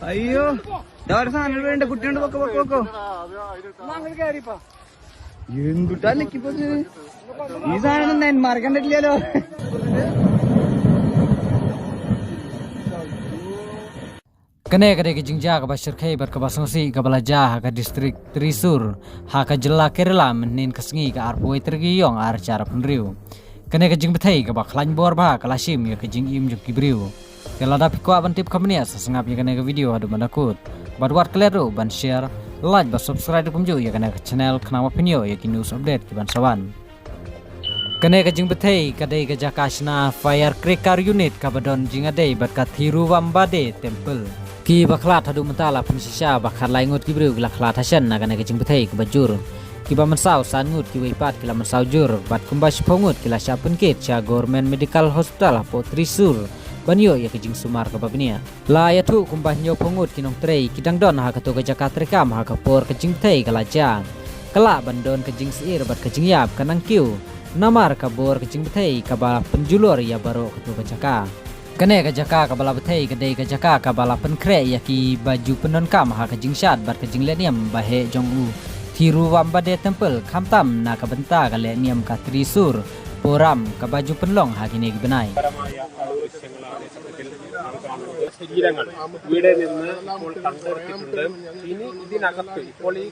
അയ്യോ ഇതവരെ സാധനം വേണ്ട കുട്ടിയുണ്ട് പൊക്കോ പൊക്കോ പൊക്കോ എന്തുട്ടാലിപ്പോ ഈ സാധനം ഞാൻ മറക്കണ്ടില്ലല്ലോ Kene kade ke jingja ka basir khai bar ka basangsi ka balaja ka distrik Trisur ha ka jylla Karela menin kasngi ka arpoi tergi yong ar cara penriu. Kene ke jing bthei ka baklan bor ba ka lasim ya ke jing im juk briew. Kala da pikwa ban tip kamnia sasangap ya kene ke video adu mandakut. Bar war kleru ban share like ba subscribe kumju ya kene ke channel khnama pinyo ya ki news update ki ban sawan. Kene ke jing bthei kade ke jakashna firecracker unit ka badon jing ade bat ka thiru wambade temple. Ki baklat hadu mentala pensisya bakar laingut ki briew la khlad hashen na kene ke jing bthei ke bajur. Ki ba mensau san ngut ki weipat ki la mensau jur bat kumba shpongut ki la shapun kit cha government medical hospital po Trisur. Banyo ya ke jing sumar ka babnia. La ya thu kumba nyo pongut ki nong trei ki dangdon ha ka to ke jakat rekam ha ka por ke jing bthei ka la jan. Kala bandon ke jing seir bat ke jing yap kanang kiew. Namar ka bor ke jing bthei ka ba penjulur ya baro ke to ke jaka. Kene ka jaka ka bala bthei ka dei ka jaka ka bala penkre ya ki baju penon kam ha ka jing shat bar ka jing leniam ba he jong u thiru wambade temple khamtam na ka benta ka leniam ka Trisur poram ka baju penlong ha kini benai ശരീരങ്ങൾ ഇവിടെ നിന്ന് ഇപ്പോൾ കണ്ടുവരുത്തിയിട്ടുണ്ട് ഇനി ഇതിനകത്ത് ഇപ്പോൾ ഈ